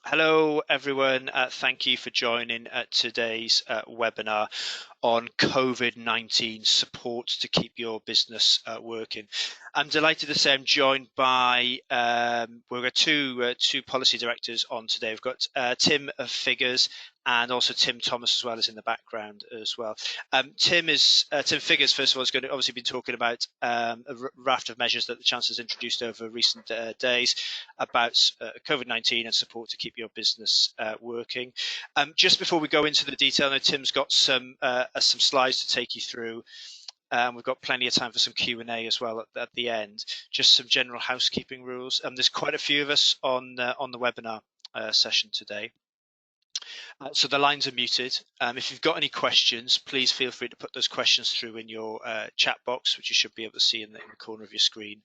Hello, everyone. Thank you for joining today's webinar on COVID-19 support to keep your business working. I'm delighted to say I'm joined by, we've got two policy directors on today. We've got Tim Figures and also Tim Thomas as well as in the background as well. Tim Figures, first of all, is going to obviously be talking about a raft of measures that the Chancellor's introduced over recent days about COVID-19 and support to keep your business working. Just before we go into the detail, now Tim's got some slides to take you through. We've got plenty of time for some Q&A as well at the end. Just some general housekeeping rules. There's quite a few of us on the webinar session today. So the lines are muted. If you've got any questions, please feel free to put those questions through in your chat box, which you should be able to see in the corner of your screen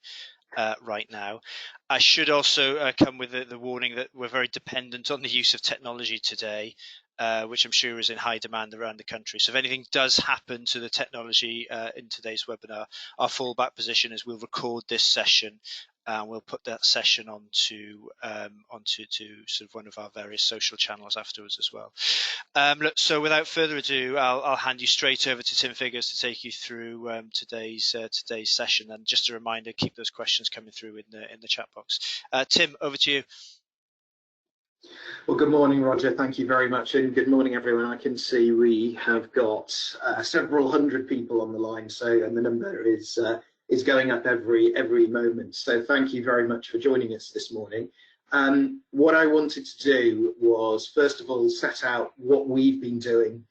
right now. I should also come with the warning that we're very dependent on the use of technology today, which I'm sure is in high demand around the country. So if anything does happen to the technology in today's webinar, our fallback position is we'll record this session and we'll put that session onto sort of one of our various social channels afterwards as well. Look, so without further ado, I'll hand you straight over to Tim Figures to take you through today's session. And just a reminder, keep those questions coming through in the chat box. Tim, over to you. Well, good morning, Roger. Thank you very much, and good morning, everyone. I can see we have got several hundred people on the line, and the number is going up every moment. So thank you very much for joining us this morning. What I wanted to do was, first of all, set out what we've been doing,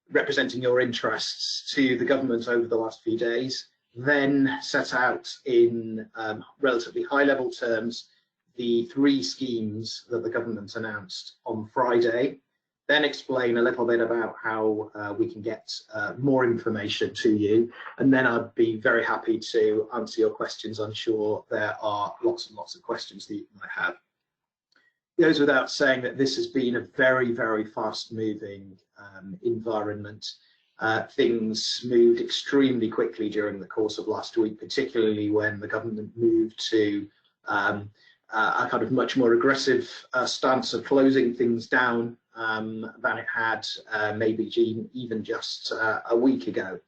representing your interests to the government over the last few days, then set out in relatively high-level terms the three schemes that the government announced on Friday, then explain a little bit about how we can get more information to you, and then I'd be very happy to answer your questions. I'm sure there are lots and lots of questions that you might have. It goes without saying that this has been a very, very fast-moving environment. Things moved extremely quickly during the course of last week, particularly when the government moved to a kind of much more aggressive stance of closing things down than it had maybe even just a week ago.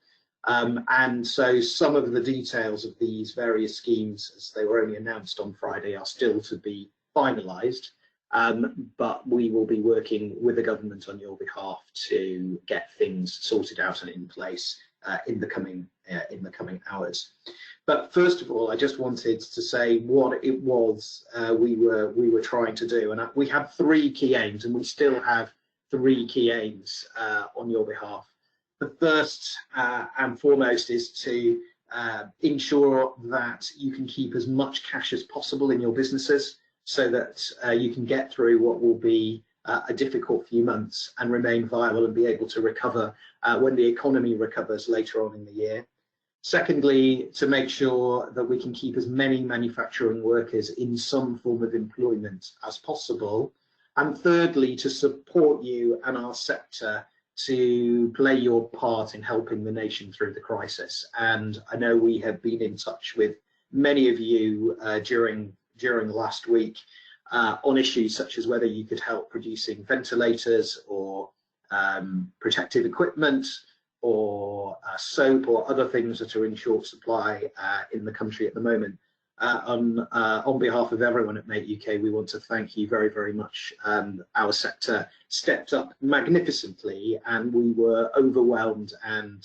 And so some of the details of these various schemes, as they were only announced on Friday, are still to be finalised, but we will be working with the government on your behalf to get things sorted out and in place in the coming hours. But first of all, I just wanted to say what it was we were trying to do, and we had three key aims, and we still have three key aims on your behalf. The first and foremost is to ensure that you can keep as much cash as possible in your businesses, so that you can get through what will be a difficult few months and remain viable and be able to recover when the economy recovers later on in the year. Secondly, to make sure that we can keep as many manufacturing workers in some form of employment as possible. And thirdly, to support you and our sector to play your part in helping the nation through the crisis. And I know we have been in touch with many of you during last week on issues such as whether you could help producing ventilators or protective equipment, or soap, or other things that are in short supply in the country at the moment. On behalf of everyone at Make UK, we want to thank you very, very much. Our sector stepped up magnificently, and we were overwhelmed and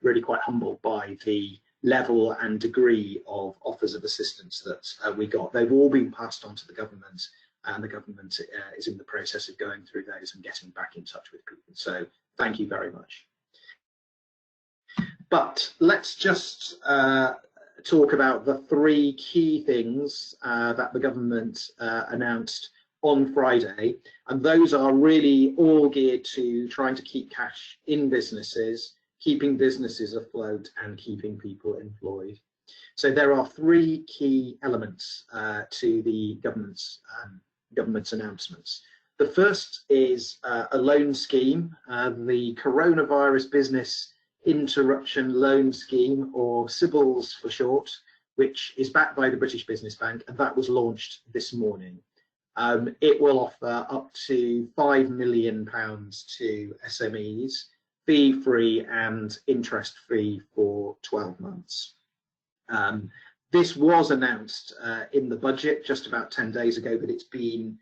really quite humbled by the level and degree of offers of assistance that we got. They've all been passed on to the government, and the government is in the process of going through those and getting back in touch with people. So thank you very much. But let's just talk about the three key things that the government announced on Friday, and those are really all geared to trying to keep cash in businesses, keeping businesses afloat, and keeping people employed. So there are three key elements to the government's announcements. The first is a loan scheme, the Coronavirus Business Interruption Loan Scheme, or CBILS for short, which is backed by the British Business Bank, and that was launched this morning. It will offer up to £5 million to SMEs, fee-free and interest-free for 12 months. This was announced in the budget just about 10 days ago, but it's been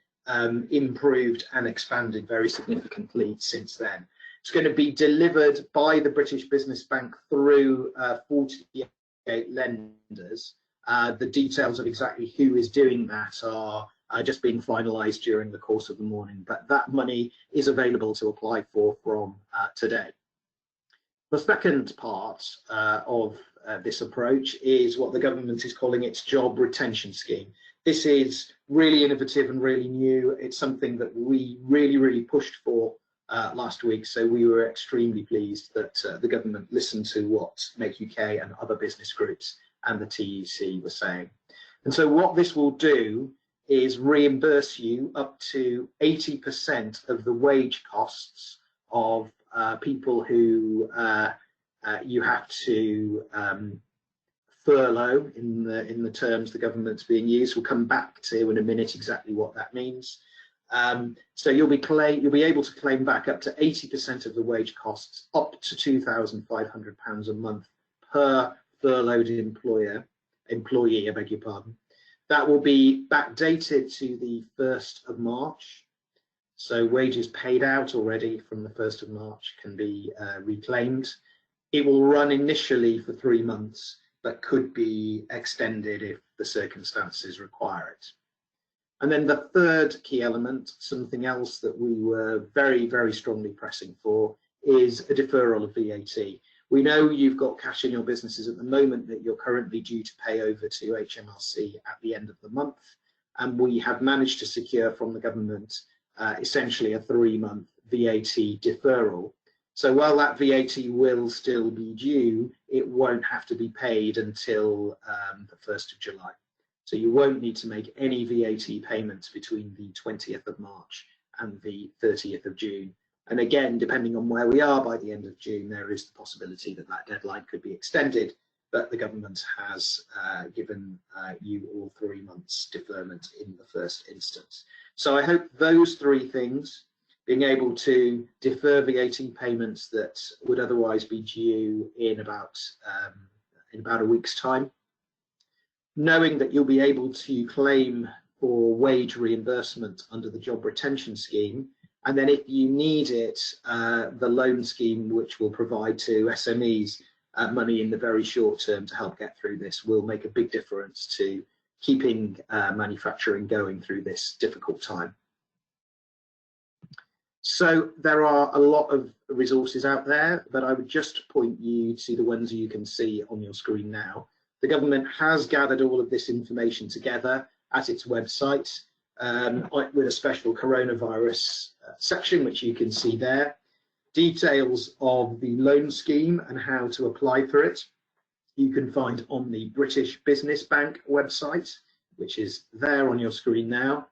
improved and expanded very significantly since then. It's going to be delivered by the British Business Bank through 48 lenders. The details of exactly who is doing that are just being finalised during the course of the morning, but that money is available to apply for from today. The second part of this approach is what the government is calling its job retention scheme. This is really innovative and really new. It's something that we really pushed for last week, so we were extremely pleased that the government listened to what Make UK and other business groups and the TUC were saying. And so what this will do is reimburse you up to 80% of the wage costs of people who you have to furlough in the terms the government's being used. We'll come back to in a minute exactly what that means. So you'll be able to claim back up to 80% of the wage costs, up to £2,500 a month per furloughed employee, I beg your pardon. That will be backdated to the 1st of March. So wages paid out already from the 1st of March can be reclaimed. It will run initially for 3 months, but could be extended if the circumstances require it. And then the third key element, something else that we were very strongly pressing for, is a deferral of VAT. We know you've got cash in your businesses at the moment that you're currently due to pay over to HMRC at the end of the month, and we have managed to secure from the government essentially a 3-month VAT deferral. So while that VAT will still be due, it won't have to be paid until the 1st of July. So you won't need to make any VAT payments between the 20th of March and the 30th of June. And again, depending on where we are by the end of June, there is the possibility that that deadline could be extended, but the government has given you all 3 months deferment in the first instance. So I hope those 3 things, being able to defer VAT payments that would otherwise be due in about a week's time, knowing that you'll be able to claim for wage reimbursement under the job retention scheme, and then if you need it, the loan scheme, which will provide to SMEs money in the very short term to help get through this, will make a big difference to keeping manufacturing going through this difficult time. So there are a lot of resources out there, but I would just point you to the ones you can see on your screen now. The government has gathered all of this information together at its website with a special coronavirus section, which you can see there. Details of the loan scheme and how to apply for it you can find on the British Business Bank website, which is there on your screen now.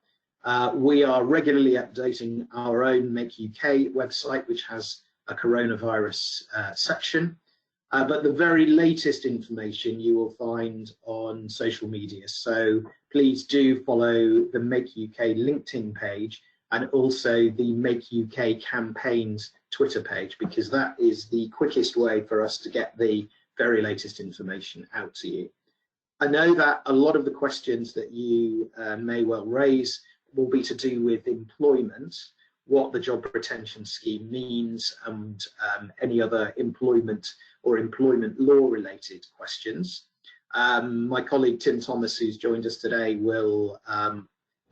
We are regularly updating our own Make UK website, which has a coronavirus section. But the very latest information you will find on social media. So please do follow the Make UK LinkedIn page and also the Make UK campaigns Twitter page, because that is the quickest way for us to get the very latest information out to you. I know that a lot of the questions that you may well raise will be to do with employment, what the job retention scheme means, and any other employment or employment law related questions. My colleague Tim Thomas, who's joined us today, will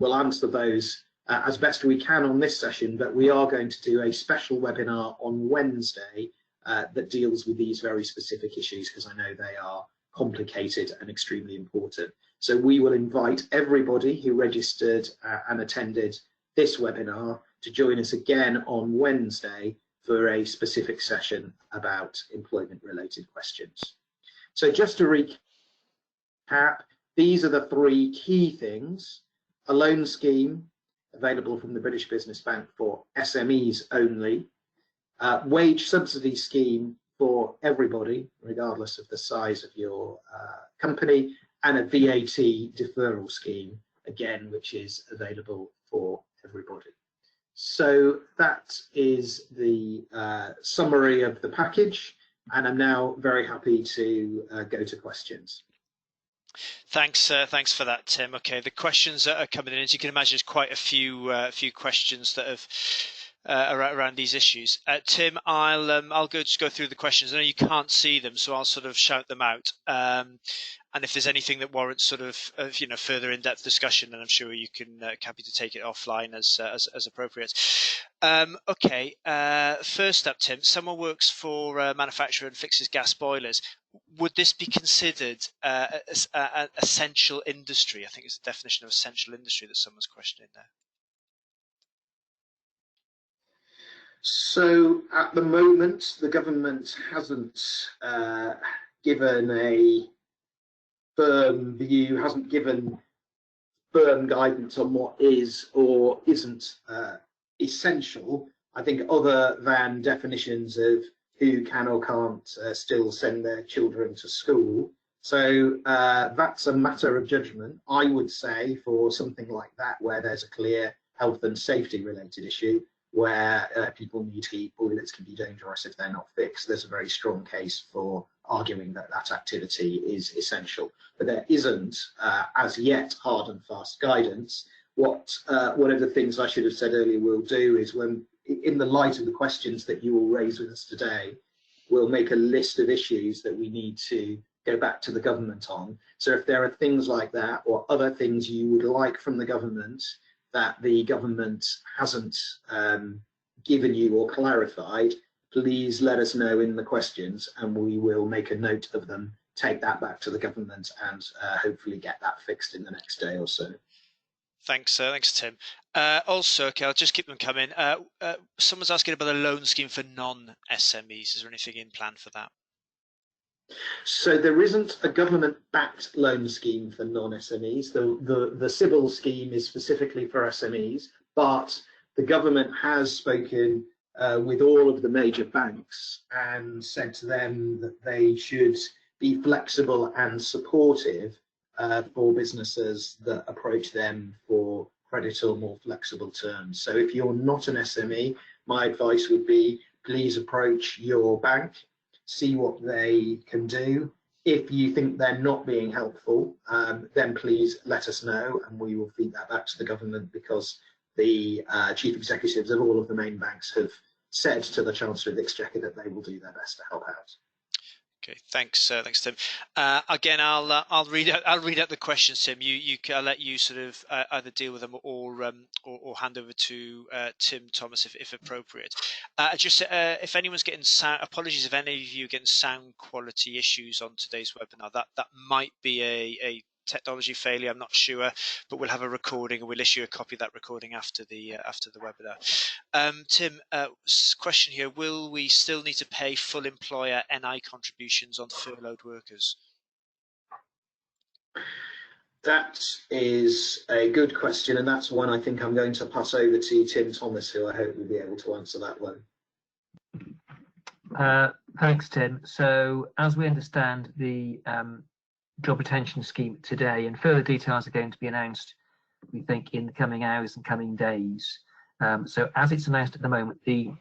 answer those as best we can on this session, but we are going to do a special webinar on Wednesday that deals with these very specific issues, because I know they are complicated and extremely important. So we will invite everybody who registered and attended this webinar to join us again on Wednesday for a specific session about employment related questions. So just to recap, these are the 3 key things: a loan scheme available from the British Business Bank for SMEs only, wage subsidy scheme for everybody, regardless of the size of your company, and a VAT deferral scheme, again, which is available for everybody. So that is the summary of the package, and I'm now very happy to go to questions. Thanks for that, Tim. Okay, the questions that are coming in, as you can imagine, there's quite a few questions that have around these issues. Tim, I'll just go through the questions. I know you can't see them, so I'll sort of shout them out. And if there's anything that warrants sort of further in-depth discussion, then I'm sure you can happy to take it offline as appropriate. Okay, first up, Tim, someone works for a manufacturer and fixes gas boilers. Would this be considered an essential industry? I think it's the definition of essential industry that someone's questioning there. So at the moment, the government hasn't given a firm view, hasn't given firm guidance on what is or isn't essential. I think other than definitions of who can or can't still send their children to school. So that's a matter of judgment, I would say, for something like that, where there's a clear health and safety related issue, where people need heat, boilers can be dangerous if they're not fixed. There's a very strong case for arguing that that activity is essential. But there isn't, as yet, hard and fast guidance. What one of the things I should have said earlier we'll do is, when, in the light of the questions that you will raise with us today, we'll make a list of issues that we need to go back to the government on. So if there are things like that or other things you would like from the government that the government hasn't given you or clarified, please let us know in the questions and we will make a note of them, take that back to the government and hopefully get that fixed in the next day or so. Thanks, Tim. Also, okay, I'll just keep them coming. Someone's asking about a loan scheme for non-SMEs. Is there anything in plan for that? So there isn't a government-backed loan scheme for non-SMEs. The CBIL scheme is specifically for SMEs, but the government has spoken with all of the major banks and said to them that they should be flexible and supportive for businesses that approach them for credit or more flexible terms. So if you're not an SME, my advice would be, please approach your bank, see what they can do. If you think they're not being helpful, then please let us know and we will feed that back to the government, because the chief executives of all of the main banks have said to the Chancellor of the Exchequer that they will do their best to help out. Okay, thanks, Tim. Again, I'll read out the questions, Tim. I'll let you sort of either deal with them or hand over to Tim Thomas if appropriate. Just if anyone's getting sound, apologies if any of you are getting sound quality issues on today's webinar. That might be a technology failure, I'm not sure, but we'll have a recording and we'll issue a copy of that recording after the webinar. Tim, question here: will we still need to pay full employer NI contributions on furloughed workers? That is a good question, and that's one I think I'm going to pass over to Tim Thomas, who I hope will be able to answer that one. Thanks, Tim. So as we understand the job retention scheme today, and further details are going to be announced, we think, in the coming hours and coming days. So as it's announced at the moment, the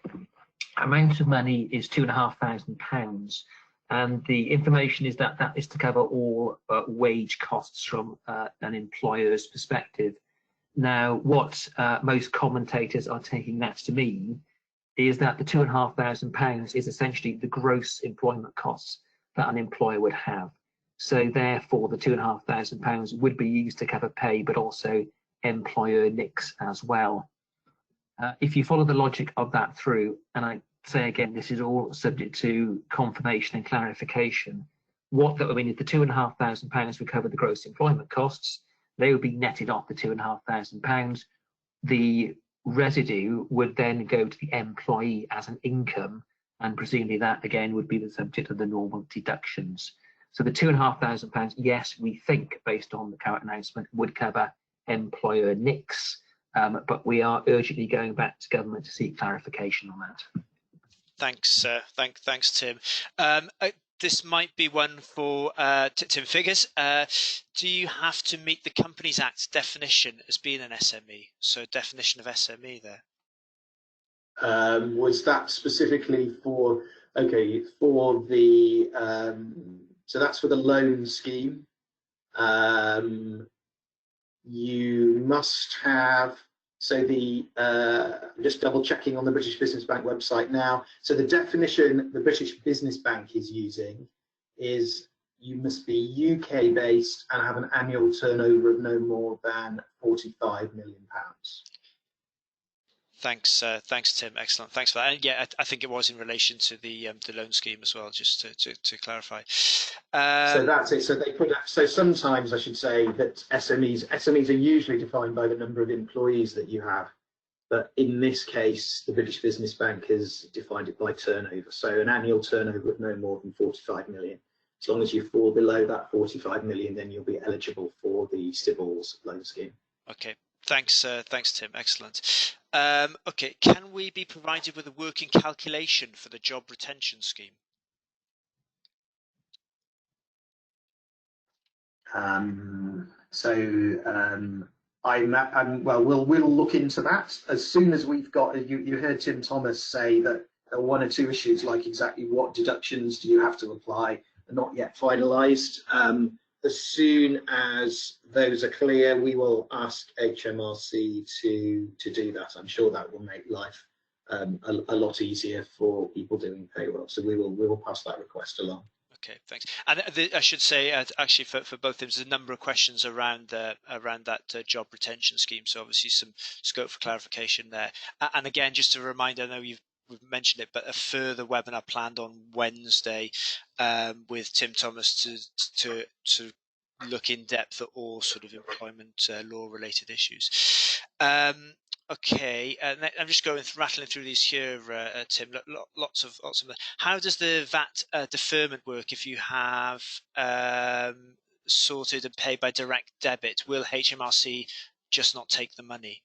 amount of money is £2,500, and the information is that that is to cover all wage costs from an employer's perspective. Now, what most commentators are taking that to mean is that the £2,500 is essentially the gross employment costs that an employer would have. So therefore, the £2,500 would be used to cover pay, but also employer NICs as well. If you follow the logic of that through, and I say again, this is all subject to confirmation and clarification, what that would mean is the £2,500 would cover the gross employment costs. They would be netted off the £2,500. The residue would then go to the employee as an income, and presumably that again would be the subject of the normal deductions. So the £2,500, yes, we think, based on the current announcement, would cover employer NICs, but we are urgently going back to government to seek clarification on that. Thanks, Tim. this might be one for Tim Figures. Do you have to meet the Companies Act definition as being an SME? So definition of SME there. Was that specifically for, okay, for the, so that's for the loan scheme. You must have, so the, just double checking on the British Business Bank website now. So the definition the British Business Bank is using is you must be UK based and have an annual turnover of no more than £45 million. Thanks, Tim. Excellent. Thanks for that. And yeah, I think it was in relation to the loan scheme as well, just to clarify. So that's it. So they put. So sometimes I should say that SMEs are usually defined by the number of employees that you have, but in this case, the British Business Bank has defined it by turnover. So an annual turnover of no more than 45 million. As long as you fall below that 45 million, then you'll be eligible for the Stibbles loan scheme. Okay. Thanks, Tim. Excellent. Okay, can we be provided with a working calculation for the job retention scheme? Well, we'll look into that as soon as we've got. You heard Tim Thomas say that there are one or two issues, like exactly what deductions do you have to apply, are not yet finalised. As soon as those are clear, we will ask HMRC to do that. I'm sure that will make life a lot easier for people doing payroll. So we will pass that request along. Okay, thanks. And I should say, actually, for both of them, there's a number of questions around that job retention scheme. So obviously, some scope for clarification there. And again, just a reminder, I know we've mentioned it, but a further webinar planned on Wednesday with Tim Thomas to look in depth at all sort of employment law related issues. Okay, I'm just rattling through these here, Tim. Lots of them. How does the VAT deferment work if you have sorted and paid by direct debit? Will HMRC just not take the money?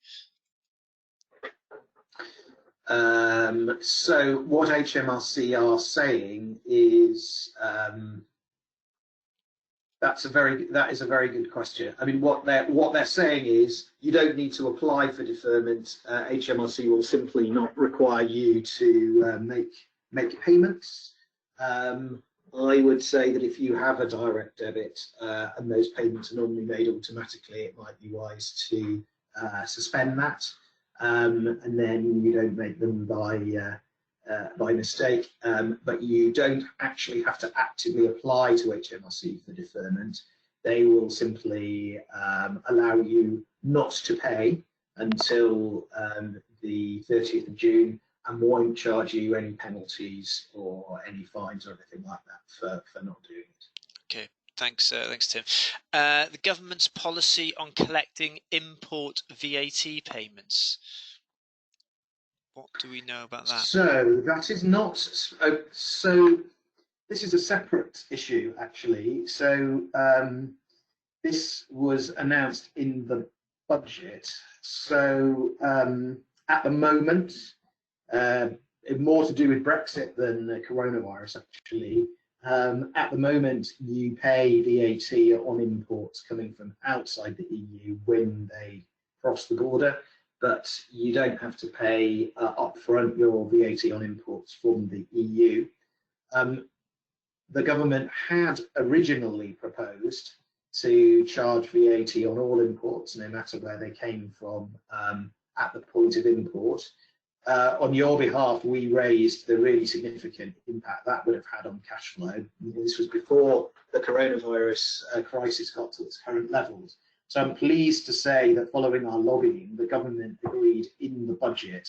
So what HMRC are saying is that is a very good question. I mean, what they're saying is you don't need to apply for deferment. HMRC will simply not require you to make payments. I would say that if you have a direct debit and those payments are normally made automatically, it might be wise to suspend that, and then you don't make them by mistake, but you don't actually have to actively apply to HMRC for deferment. They will simply allow you not to pay until the 30th of June and won't charge you any penalties or any fines or anything like that for not doing it. Okay. Thanks, Tim. The government's policy on collecting import VAT payments. What do we know about that? So that is not. So this is a separate issue, actually. So this was announced in the budget. So at the moment, more to do with Brexit than the coronavirus, actually. At the moment, you pay VAT on imports coming from outside the EU when they cross the border, but you don't have to pay upfront your VAT on imports from the EU. The government had originally proposed to charge VAT on all imports, no matter where they came from, at the point of import. On your behalf, we raised the really significant impact that would have had on cash flow. This was before the coronavirus crisis got to its current levels. So I'm pleased to say that following our lobbying, the government agreed in the budget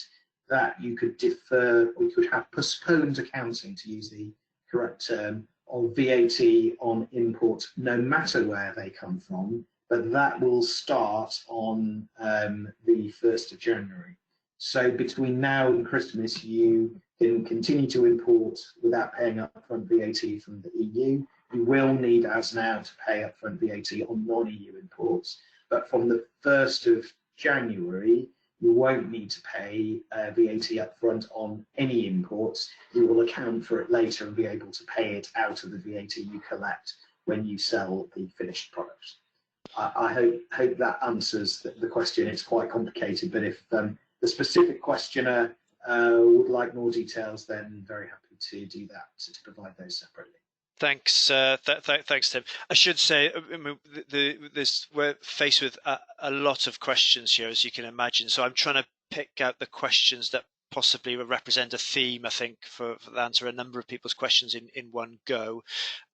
that you could defer, or you could have postponed accounting, to use the correct term, of VAT on imports, no matter where they come from, but that will start on the 1st of January. So between now and Christmas, you can continue to import without paying upfront VAT from the EU. You will need, as now, to pay upfront VAT on non-EU imports. But from the 1st of January, you won't need to pay VAT upfront on any imports. You will account for it later and be able to pay it out of the VAT you collect when you sell the finished product. I hope that answers the question. It's quite complicated, but if the specific questioner would like more details, then very happy to do that, to provide those separately. Thanks, thanks, Tim. I should say, I mean, we're faced with a lot of questions here, as you can imagine. So I'm trying to pick out the questions that possibly will represent a theme, I think, for the answer a number of people's questions in one go.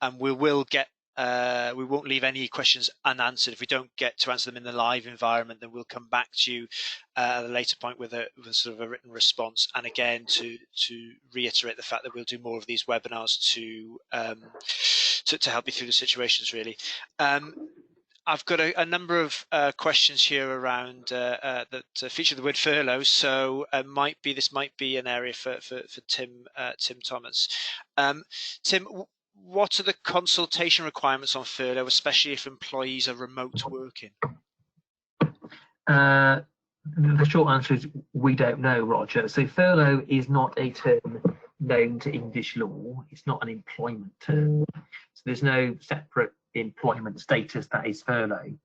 And we will get. We won't leave any questions unanswered. If we don't get to answer them in the live environment, then we'll come back to you at a later point with sort of a written response. And again, to reiterate the fact that we'll do more of these webinars to help you through the situations, really. I've got a number of questions here around that feature the word furlough, so this might be an area for Tim Thomas. Tim, what are the consultation requirements on furlough, especially if employees are remote working? The short answer is we don't know, Roger. So furlough is not a term known to English law. It's not an employment term. So there's no separate employment status that is furlough.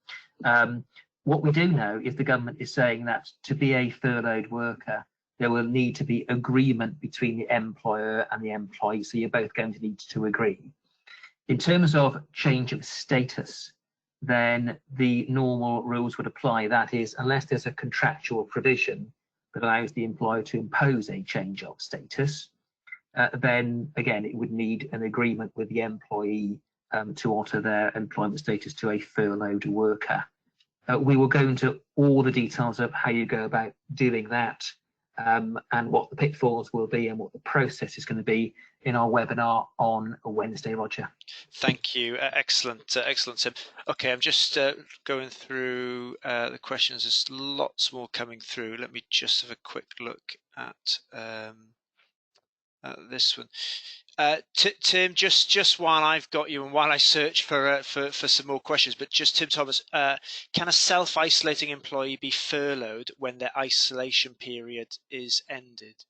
What we do know is the government is saying that to be a furloughed worker, there will need to be agreement between the employer and the employee. So you're both going to need to agree. In terms of change of status, then the normal rules would apply. That is, unless there's a contractual provision that allows the employer to impose a change of status, then again, it would need an agreement with the employee to alter their employment status to a furloughed worker. We will go into all the details of how you go about doing that, and what the pitfalls will be and what the process is going to be in our webinar on Wednesday, Roger. Thank you. Excellent, excellent, Tim. Okay, I'm just going through the questions. There's lots more coming through. Let me just have a quick look at this one. Tim, just while I've got you and while I search for some more questions, but just Tim Thomas, can a self-isolating employee be furloughed when their isolation period is ended?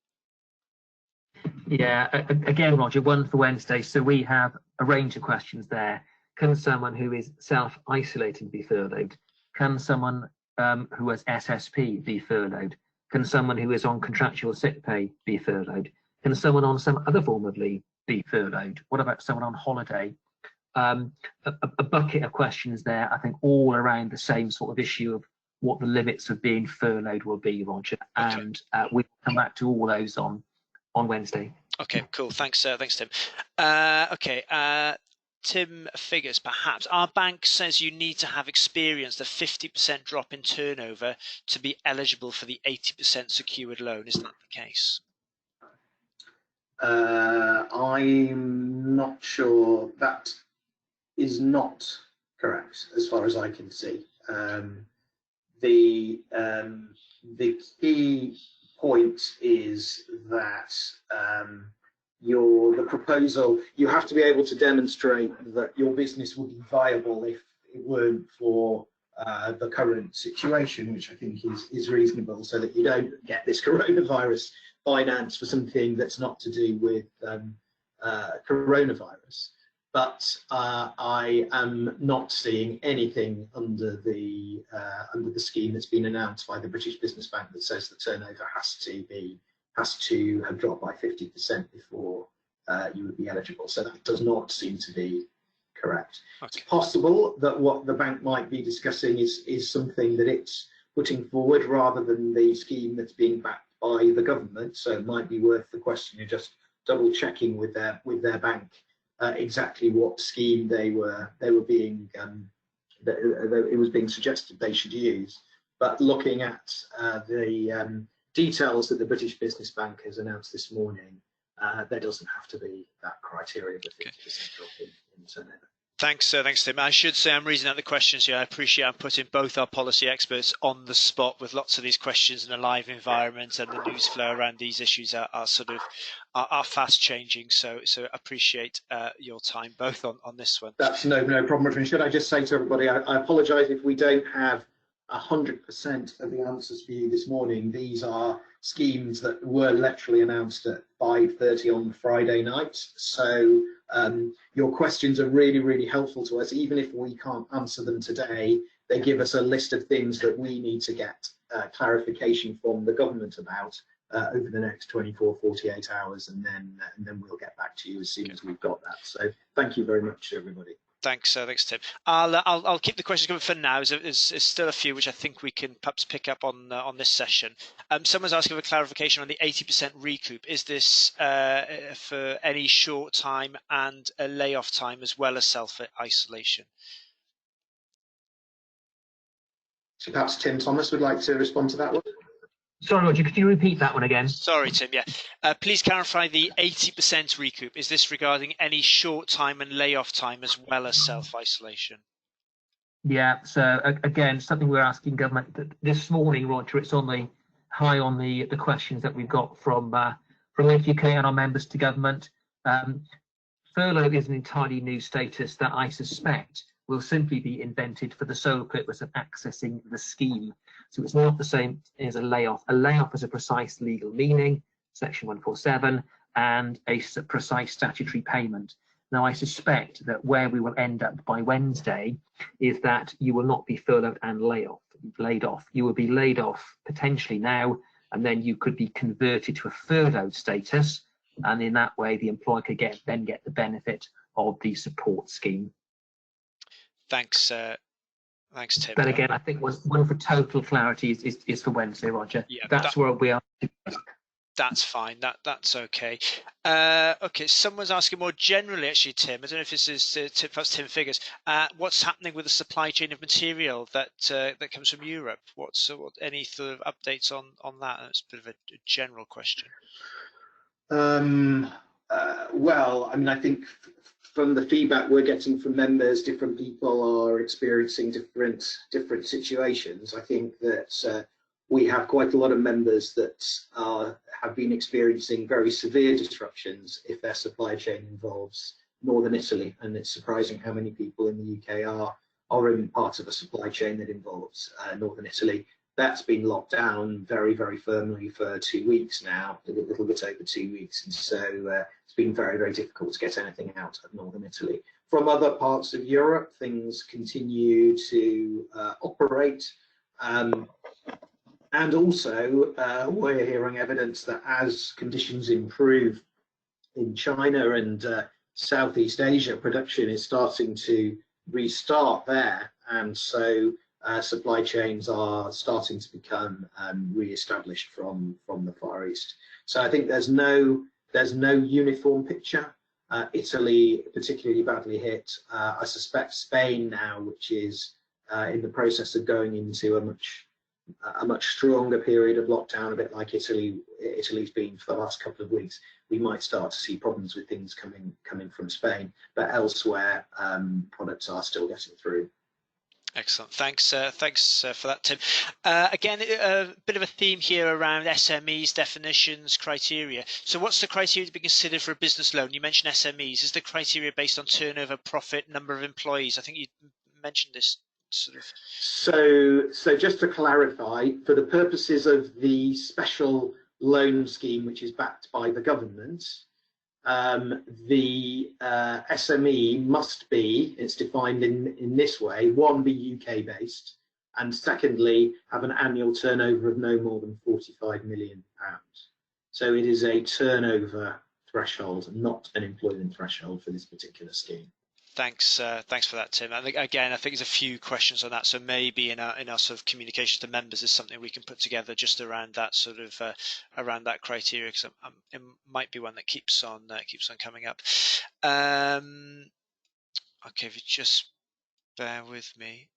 Yeah, again, Roger, one for Wednesday. So we have a range of questions there. Can someone who is self-isolating be furloughed? Can someone who has SSP be furloughed? Can someone who is on contractual sick pay be furloughed? Can someone on some other form of leave be furloughed? What about someone on holiday? A bucket of questions there, I think, all around the same sort of issue of what the limits of being furloughed will be, Roger. And we'll come back to all those on Wednesday. Okay, cool. Thanks, thanks, Tim. Tim, figures perhaps. Our bank says you need to have experienced a 50% drop in turnover to be eligible for the 80% secured loan. Is that the case? I'm not sure. That is not correct, as far as I can see. The key point is that the proposal, you have to be able to demonstrate that your business would be viable if it weren't for the current situation, which I think is reasonable, so that you don't get this coronavirus finance for something that's not to do with coronavirus. But I am not seeing anything under the scheme that's been announced by the British Business Bank that says the turnover has to have dropped by 50% before you would be eligible. So that does not seem to be correct. Okay. It's possible that what the bank might be discussing is something that it's putting forward rather than the scheme that's being backed by the government. So it might be worth the question of just double checking with their bank exactly what scheme they were being it was being suggested they should use. But looking at the details that the British Business Bank has announced this morning, there doesn't have to be that criteria of a 50% drop in turnover. Thanks, thanks, Tim. I should say I'm reading out the questions here. I appreciate I'm putting both our policy experts on the spot with lots of these questions in a live environment, and the news flow around these issues are fast changing. So appreciate your time both on this one. That's no problem. Should I just say to everybody, I apologise if we don't have 100% of the answers for you this morning. These are schemes that were literally announced at 5:30 on Friday night. So your questions are really, really helpful to us. Even if we can't answer them today, they give us a list of things that we need to get clarification from the government about over the next 24, 48 hours, and then we'll get back to you as soon as we've got that. So thank you very much, everybody. Thanks, thanks, Tim. I'll keep the questions coming for now. There's still a few which I think we can perhaps pick up on this session. Someone's asking for clarification on the 80% recoup. Is this for any short time and a layoff time as well as self-isolation? So perhaps Tim Thomas would like to respond to that one. Sorry, Roger, could you repeat that one again? Sorry, Tim, yeah. Please clarify the 80% recoup. Is this regarding any short time and layoff time as well as self-isolation? Yeah, so again, something we're asking government this morning, Roger, it's on the high on the questions that we've got from FUK and our members to government. Furlough is an entirely new status that I suspect will simply be invented for the sole purpose of accessing the scheme. So it's not the same as a layoff. A layoff has a precise legal meaning, section 147, and a precise statutory payment. Now, I suspect that where we will end up by Wednesday is that you will not be furloughed and laid off. You will be laid off potentially now, and then you could be converted to a furloughed status, and in that way the employer could then get the benefit of the support scheme. Thanks, thanks, Tim. But again, I think one for total clarity is for Wednesday, Roger. Yeah, that's where we are. That's fine. That's okay. Okay, someone's asking more generally, actually, Tim. I don't know if this is perhaps Tim Figures. What's happening with the supply chain of material that comes from Europe? What any sort of updates on that? It's a bit of a general question. Well, I mean, I think from the feedback we're getting from members, different people are experiencing different situations. I think that we have quite a lot of members that have been experiencing very severe disruptions if their supply chain involves Northern Italy, and it's surprising how many people in the UK are in part of a supply chain that involves Northern Italy. That's been locked down very, very firmly for 2 weeks now, a little bit over 2 weeks, and so it's been very, very difficult to get anything out of Northern Italy. From other parts of Europe, things continue to operate, and also we're hearing evidence that as conditions improve in China and Southeast Asia, production is starting to restart there, and so supply chains are starting to become re-established from the Far East. So I think there's no uniform picture. Italy particularly badly hit. I suspect Spain now, which is in the process of going into a much stronger period of lockdown, a bit like Italy's been for the last couple of weeks. We might start to see problems with things coming from Spain, but elsewhere products are still getting through. Excellent. Thanks for that, Tim. Again, a bit of a theme here around SMEs, definitions, criteria. So what's the criteria to be considered for a business loan? You mentioned SMEs. Is the criteria based on turnover, profit, number of employees? I think you mentioned this sort of. So just to clarify, for the purposes of the special loan scheme, which is backed by the government, the SME must be, it's defined in this way, one, be UK based, and secondly, have an annual turnover of no more than £45 million. So it is a turnover threshold, not an employment threshold for this particular scheme. Thanks for that, Tim. And again, I think there's a few questions on that. So maybe in our sort of communications to members is something we can put together just around that sort of around that criteria, because it might be one that keeps on coming up. Okay, if you just bear with me.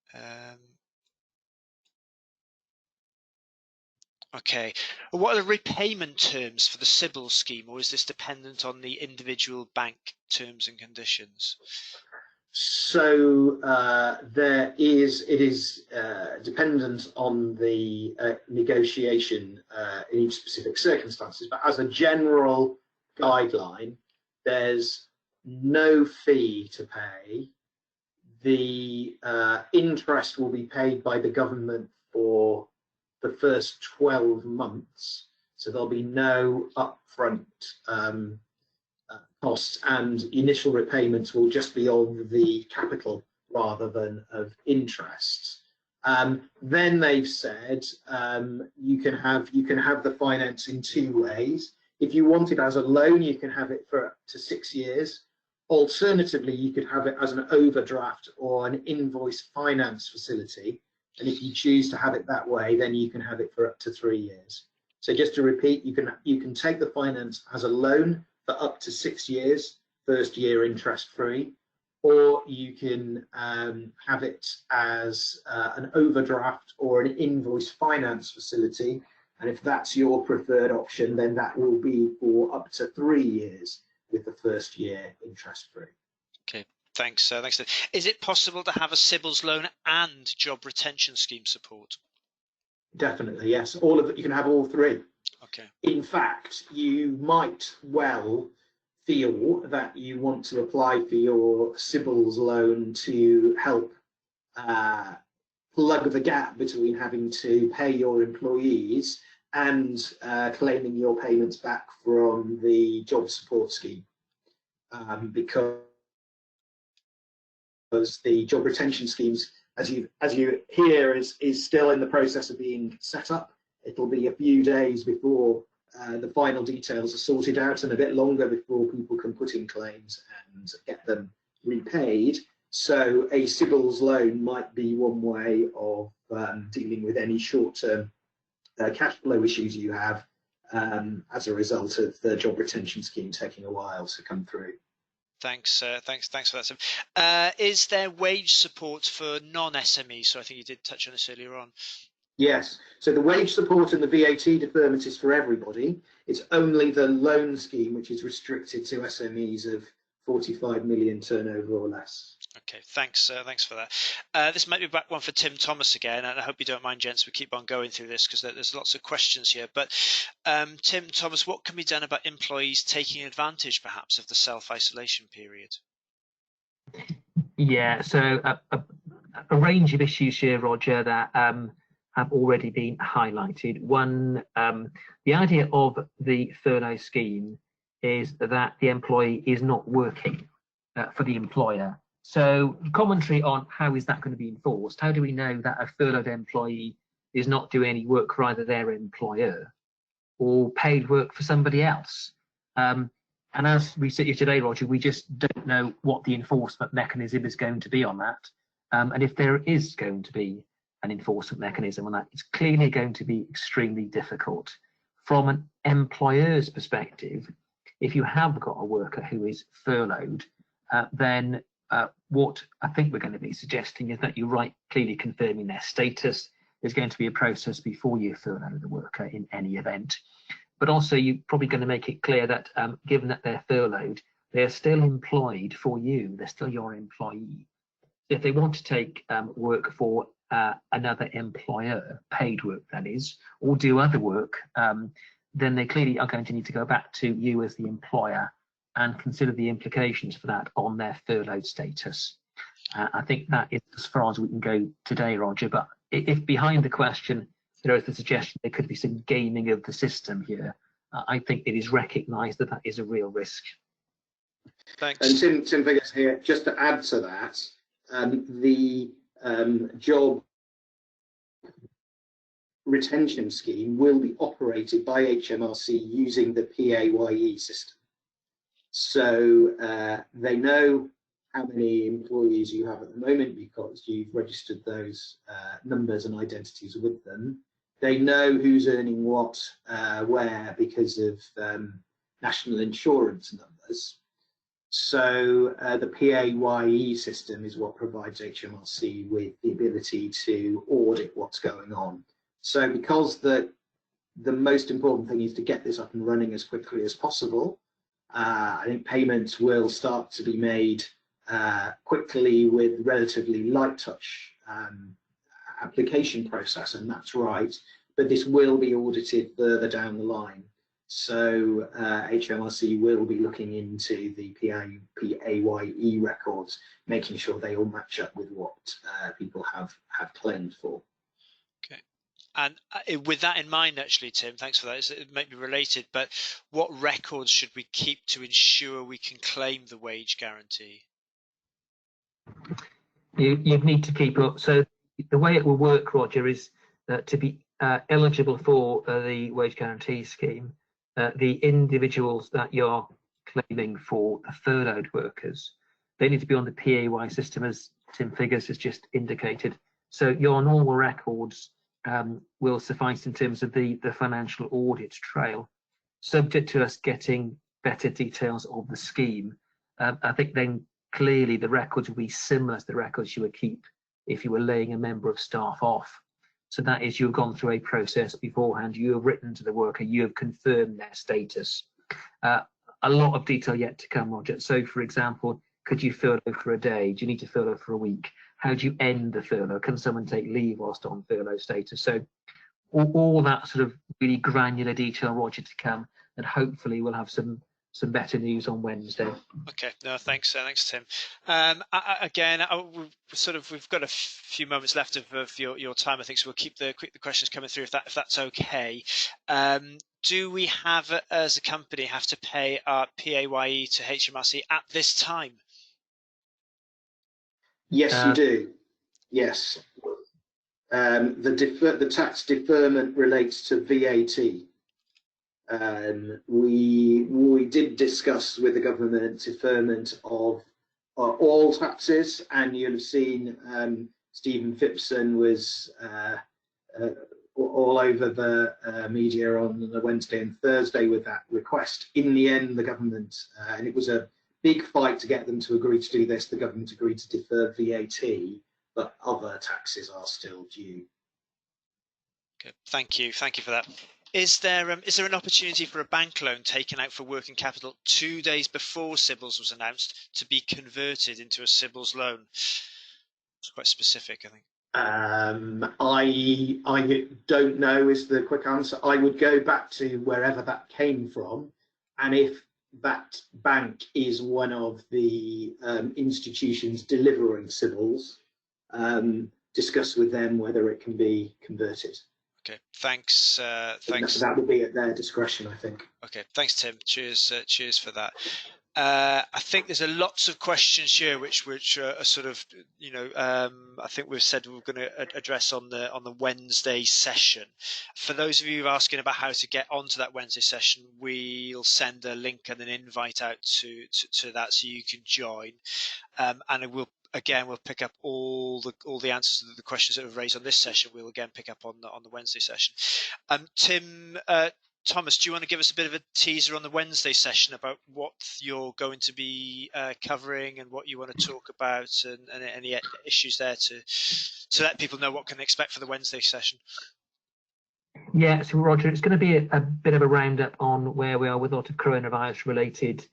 Okay, what are the repayment terms for the CBIL scheme, or is this dependent on the individual bank terms and conditions? So it is dependent on the negotiation in each specific circumstances, but as a general guideline, there's no fee to pay. The interest will be paid by the government for the first 12 months. So there'll be no upfront costs, and initial repayments will just be of the capital rather than of interest. Then they've said you can have the finance in two ways. If you want it as a loan, you can have it for up to 6 years. Alternatively, you could have it as an overdraft or an invoice finance facility. And if you choose to have it that way, then you can have it for up to 3 years. So just to repeat, you can take the finance as a loan for up to 6 years, first year interest free, or you can have it as an overdraft or an invoice finance facility. And if that's your preferred option, then that will be for up to 3 years with the first year interest free. Okay, thanks. Thanks. Is it possible to have a CBILS loan and job retention scheme support? Definitely, yes. All of it, you can have all three. Okay. In fact, you might well feel that you want to apply for your CBILS loan to help plug the gap between having to pay your employees and claiming your payments back from the job support scheme, because the job retention schemes, as you hear, is still in the process of being set up. It'll be a few days before the final details are sorted out, and a bit longer before people can put in claims and get them repaid. So a CBILS loan might be one way of dealing with any short-term cash flow issues you have as a result of the job retention scheme taking a while to come through. Thanks for that, Tim. Is there wage support for non-SMEs? So I think you did touch on this earlier on. Yes, so the wage support and the VAT deferment is for everybody. It's only the loan scheme which is restricted to SMEs of 45 million turnover or less. Okay, thanks for that. This might be back one for Tim Thomas again, and I hope you don't mind, gents. We keep on going through this because there's lots of questions here. But Tim Thomas, what can be done about employees taking advantage, perhaps, of the self-isolation period? Yeah, so a range of issues here, Roger, that have already been highlighted. One, the idea of the furlough scheme is that the employee is not working for the employer. So commentary on how is that going to be enforced? How do we know that a furloughed employee is not doing any work for either their employer or paid work for somebody else? And as we sit here today, Roger, we just don't know what the enforcement mechanism is going to be on that. And if there is going to be an enforcement mechanism on that, it's clearly going to be extremely difficult. From an employer's perspective, if you have got a worker who is furloughed, then what I think we're going to be suggesting is that you write clearly confirming their status. There's going to be a process before you furlough the worker in any event. But also you're probably going to make it clear that given that they're furloughed, they're still employed for you. They're still your employee. If they want to take work for another employer, paid work that is, or do other work, then they clearly are going to need to go back to you as the employer and consider the implications for that on their furloughed status. I think that is as far as we can go today, Roger, but if behind the question there is the suggestion there could be some gaming of the system here, I think it is recognised that that is a real risk. Thanks. And Tim Vickers here, just to add to that, the job retention scheme will be operated by HMRC using the PAYE system. So they know how many employees you have at the moment because you've registered those numbers and identities with them. They know who's earning what, where, because of national insurance numbers. So the PAYE system is what provides HMRC with the ability to audit what's going on. So because the most important thing is to get this up and running as quickly as possible, I think payments will start to be made quickly with relatively light touch application process, and that's right, but this will be audited further down the line. So HMRC will be looking into the PAYE records, making sure they all match up with what people have claimed for. Okay, And with that in mind, actually, Tim, thanks for that. It may be related, but what records should we keep to ensure we can claim the wage guarantee? You need to keep up. So the way it will work, Roger, is to be eligible for the wage guarantee scheme, the individuals that you're claiming for, the furloughed workers, they need to be on the PAY system, as Tim Figures has just indicated. So your normal records will suffice in terms of the financial audit trail, subject to us getting better details of the scheme. I think then clearly the records will be similar to the records you would keep if you were laying a member of staff off. So that is, you've gone through a process beforehand, you have written to the worker, you have confirmed their status. A lot of detail yet to come, Roger. So for example, could you furlough for a day? Do you need to furlough for a week? How do you end the furlough? Can someone take leave whilst on furlough status? So all that sort of really granular detail, Roger, to come, and hopefully we'll have some better news on Wednesday. Okay, no, thanks, thanks, Tim. We've got a few moments left of your time, I think, so we'll keep the questions coming through if that's okay. Do we have, as a company, have to pay our PAYE to HMRC at this time? Yes, you do. Yes. The tax deferment relates to VAT. We did discuss with the government deferment of all taxes, and you'll have seen Stephen Phipson was all over the media on the Wednesday and Thursday with that request. In the end, the government, and it was a big fight to get them to agree to do this, the government agreed to defer VAT, but other taxes are still due. Okay, thank you for that. Is there an opportunity for a bank loan taken out for working capital 2 days before CBILS was announced to be converted into a CBILS loan? It's quite specific, I think. I don't know is the quick answer. I would go back to wherever that came from, and if that bank is one of the institutions delivering CBILS, discuss with them whether it can be converted. Okay, thanks. Thanks. That would be at their discretion, I think. Okay, thanks, Tim. Cheers. Cheers for that. I think there's lots of questions here which are sort of, I think we've said we're going to address on the Wednesday session. For those of you asking about how to get onto that Wednesday session, we'll send a link and an invite out to that so you can join, and we'll pick up all the answers to the questions that were raised on this session. We'll again pick up on the Wednesday session. Tim, Thomas, do you want to give us a bit of a teaser on the Wednesday session about what you're going to be covering and what you want to talk about, and any issues there to let people know what can expect for the Wednesday session? Yeah, so Roger, it's going to be a bit of a roundup on where we are with a lot of coronavirus related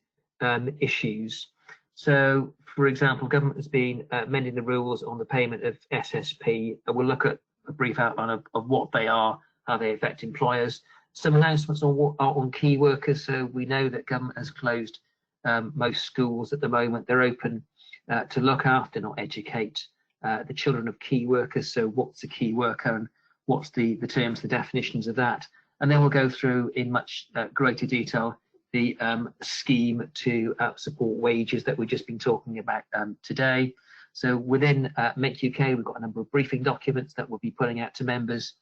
issues. So, for example, government has been amending the rules on the payment of SSP. We'll look at a brief outline of what they are, how they affect employers. Some announcements on key workers. So we know that government has closed most schools at the moment. They're open to look after, not educate, the children of key workers. So what's a key worker and what's the terms, the definitions of that? And then we'll go through in much greater detail the scheme to support wages that we've just been talking about today. So within Make UK, we've got a number of briefing documents that we'll be putting out to members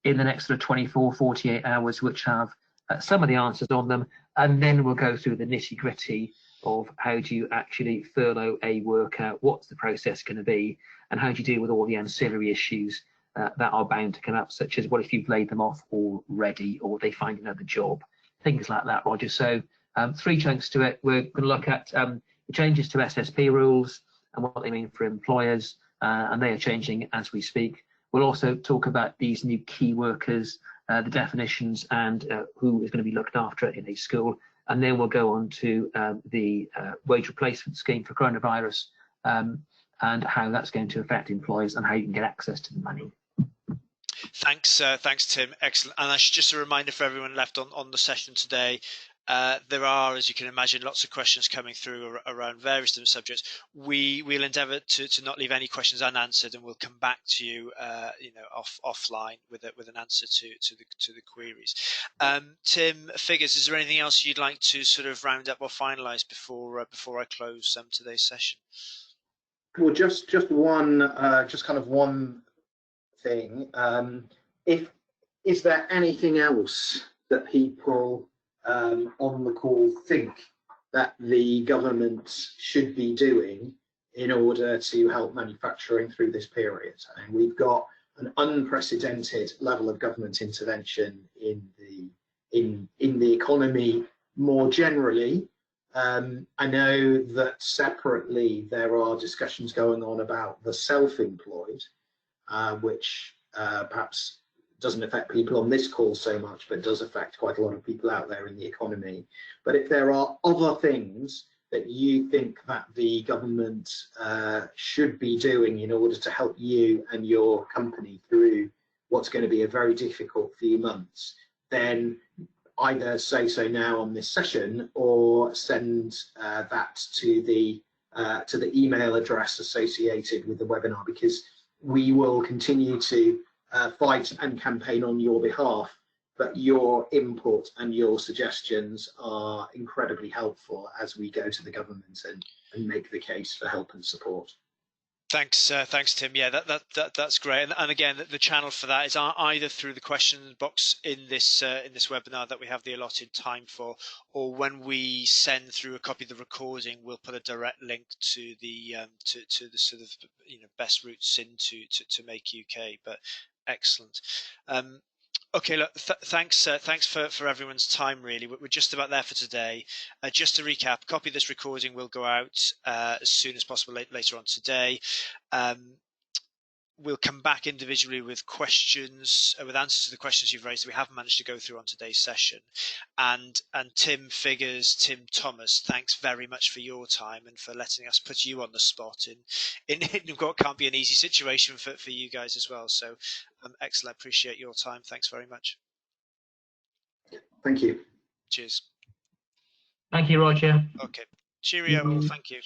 in the next sort of 24, 48 hours, which have some of the answers on them. And then we'll go through the nitty gritty of how do you actually furlough a worker, what's the process going to be, and how do you deal with all the ancillary issues that are bound to come up, such as what if you've laid them off already, or they find another job, things like that, Roger. So 3 chunks to it. We're going to look at the changes to SSP rules and what they mean for employers, and they are changing as we speak. We'll also talk about these new key workers, the definitions, and who is going to be looked after in a school. And then we'll go on to the wage replacement scheme for coronavirus, and how that's going to affect employers and how you can get access to the money. Thanks, Tim. Excellent. And just a reminder for everyone left on the session today, There are, as you can imagine, lots of questions coming through around various different subjects. We'll endeavour to not leave any questions unanswered, and we'll come back to you, offline with an answer to the queries. Tim, Figures, is there anything else you'd like to sort of round up or finalise before I close today's session? Well, just one thing. Is there anything else that people on the call think that the government should be doing in order to help manufacturing through this period? And we've got an unprecedented level of government intervention in the economy more generally. I know that separately there are discussions going on about the self-employed, which perhaps doesn't affect people on this call so much, but does affect quite a lot of people out there in the economy. But if there are other things that you think that the government should be doing in order to help you and your company through what's going to be a very difficult few months, then either say so now on this session or send that to the email address associated with the webinar, because we will continue to fight and campaign on your behalf, but your input and your suggestions are incredibly helpful as we go to the government and make the case for help and support. Thanks, Tim. Yeah, that's great. And again, the channel for that is either through the question box in this webinar that we have the allotted time for, or when we send through a copy of the recording, we'll put a direct link to the sort of best routes into to Make UK. But excellent. Okay, look, thanks for everyone's time, really. We're just about there for today. Just to recap, a copy of this recording will go out as soon as possible later on today. We'll come back individually with questions, with answers to the questions you've raised that we haven't managed to go through on today's session. And Tim Figures, Tim Thomas, thanks very much for your time and for letting us put you on the spot in what can't be an easy situation for you guys as well. So excellent, appreciate your time. Thanks very much. Thank you. Cheers. Thank you, Roger. Okay. Cheerio. Thank you.